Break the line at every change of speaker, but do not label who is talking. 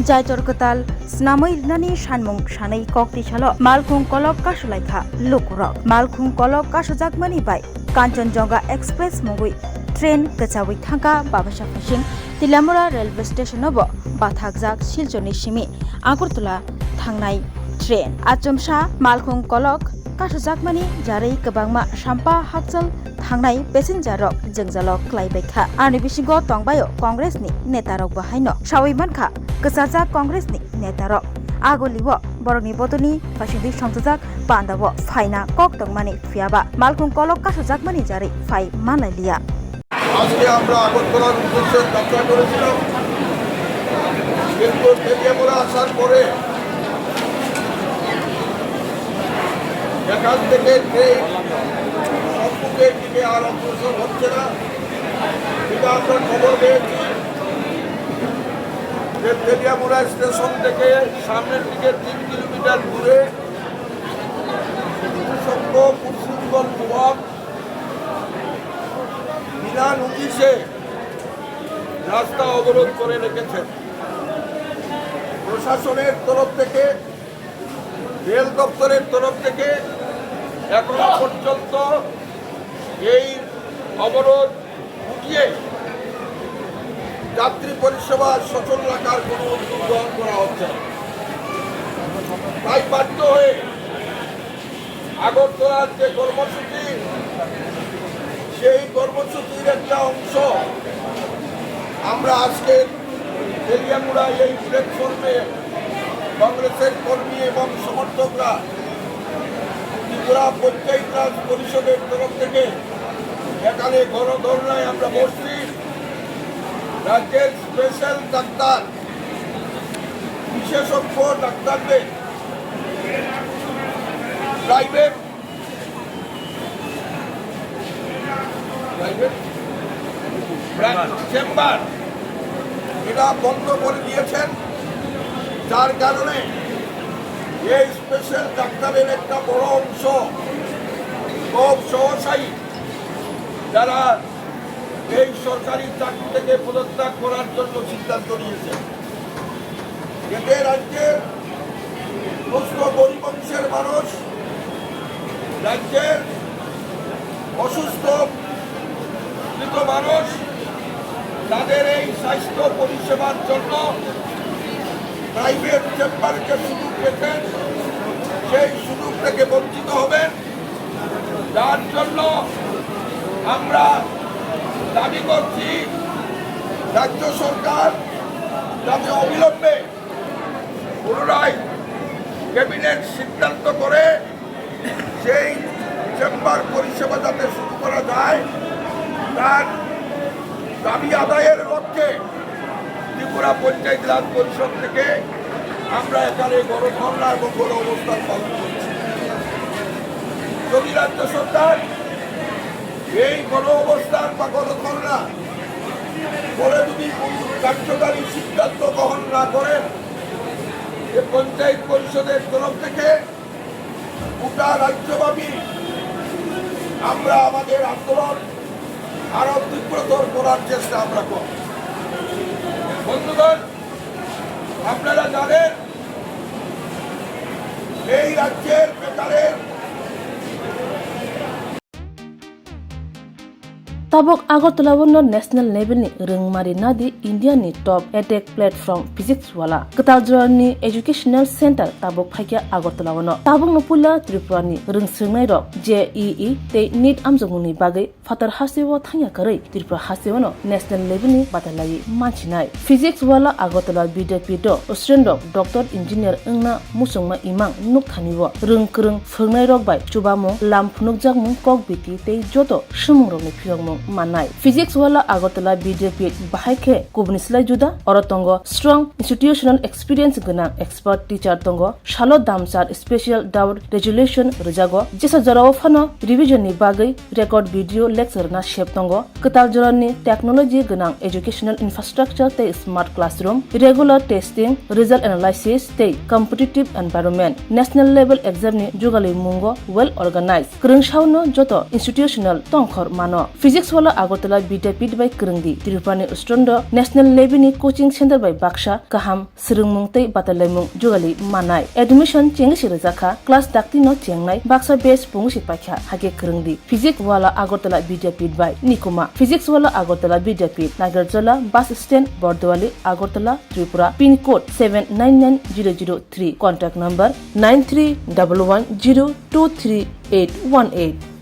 Jaitorkotal snamoi nani shanmung shanai kokti chalo Malkhung kolok kasulaikha lukurok Malkhung kolok Kasujakmani bai Kanchenjunga Express mungui train kachawi thangka babasa fishing Tilamura railway station obo bathakjak siljoni simi Agartala thangnai train achomsa Malkhung kolok Kasujakmani jarai kabangma sampa hakchal thangnai passenger rok jengjalok klaibaikha ani bisingo tongbayo Congressni Netarog bahaino sawimankha Kwchama Congressni Netarog agolibo boroni botoni pasindi samjak pandabo faina kok tongmani fiaba Malkhung kolok Kasujakmani jarai fai manaliya
আজকে আমরা আগরতলার উদ্দেশ্যে যাত্রা করেছিলাম কিন্তু তেলিয়ামুড়া আসার পরে এখান থেকে ট্রেন সম্মুখের দিকে আর অগ্রসর হচ্ছে না এটা আমরা খবর পেয়েছি যে তেলিয়ামুড়া স্টেশন থেকে সামনের দিকে 3 কিলোমিটার দূরে পশ্চিমবঙ্গ যুবক বিনা নোটিশে রাস্তা অবরোধ করে রেখেছেন প্রশাসনের তরফ থেকে রেল দপ্তরের তরফ থেকে এখন পর্যন্ত এই অবরোধ উঠিয়ে যাত্রী পরিষেবা সচল রাখার কোনো উদ্যোগ গ্রহণ করা হচ্ছে না তাই বাধ্য হয়ে আগরতলার যে কর্মসূচি সেই কর্মসূচির একটা অংশ আমরা আজকে তেলিয়ামুড়া এই প্ল্যাটফর্মে কংগ্রেসের কর্মী এবং সমর্থকরা ত্রিপুরা পঞ্চায়েত রাজ পরিষদের তরফ থেকে এখানে গণধর্নায় আমরা বসছি রাজ্যের স্পেশাল ডাক্তার বিশেষজ্ঞ ডাক্তারদের প্রাইভেট চেম্বার এটা বন্ধ করে দিয়েছেন যার কারণে এই স্পেশাল ডাক্তারের একটা বড় অংশ খুব সহসায়ী যারা এই সরকারি চাকরি থেকে পদত্যাগ করার জন্য সিদ্ধান্ত নিয়েছে এতে রাজ্যের সমস্ত গরিব অংশের মানুষ রাজ্যের অসুস্থ মানুষ তাদের এই স্বাস্থ্য পরিষেবার জন্য প্রাইভেট চেম্বারকে সুযোগ পেতেন সেই সুযোগ থেকে বঞ্চিত হবেন যার জন্য আমরা দাবি করছি রাজ্য সরকার যাতে অবিলম্বে পুনরায় ক্যাবিনেট সিদ্ধান্ত করে সেই চেম্বার পরিষেবা যাতে শুরু করা যায় তার দাবি আদায়ের লক্ষ্যে ত্রিপুরা পঞ্চায়েত রাজ পরিষদ থেকে আমরা এখানে গণধর্না এবং গণ অবস্থান পালন করছি যদি রাজ্য সরকার এই গণ অবস্থান বা গণধর্না করে যদি কার্যকারী সিদ্ধান্ত গ্রহণ না করেন যে পঞ্চায়েত পরিষদের তরফ থেকে গোটা রাজ্যব্যাপী আমরা আমাদের আন্দোলন আরো তীব্রতর করার চেষ্টা আমরা করব বন্ধুগণ আপনারা জানেন এই রাজ্যের বেকারের
tabok Agartala wono national level ni rungmari nadi India ni top edtech platform physics wala Ketal ni educational center tabok phaikia Agartala wono tabok no pula Tripura ni rungsrungnai rok JEE te NEET amjongni bagai fatar hasewo thanya karai Tripura hasewo no national level ni batalai manchinai physics wala Agartala BDP do student doctor engineer engna musungma imang nukhaniwo rungkrung phungnai rok bai chubamo lam phunukjakmung kok biti te joto shumung rok ni phiyongmung manai physics wala Agartala BDP bahaike kubnislai juda orotongo strong institutional experience gana expert teacher tongo shalo damsar special doubt resolution rejago jesa jarawo phano revision ni bagai record video lecture na shep tongo Ketal ni technology gana educational infrastructure te smart classroom regular testing result analysis te competitive environment national level exam ni jugali mungo well organized krungshauno joto institutional tongkhor mano physics wala Agartala BDP by krungdi Tripura ustondo national level ni coaching center by Baksha kaham srungmung te batalemung jugali manai admission chengsi rajaka class dakti no chengnai Baksa base pungsi pakha hage krungdi physics wala Agartala BDP by nikuma physics wala Agartala BDP Nagarjala bus stand Bordwali Agartala Tripura pin code 799003 contact number 9311023818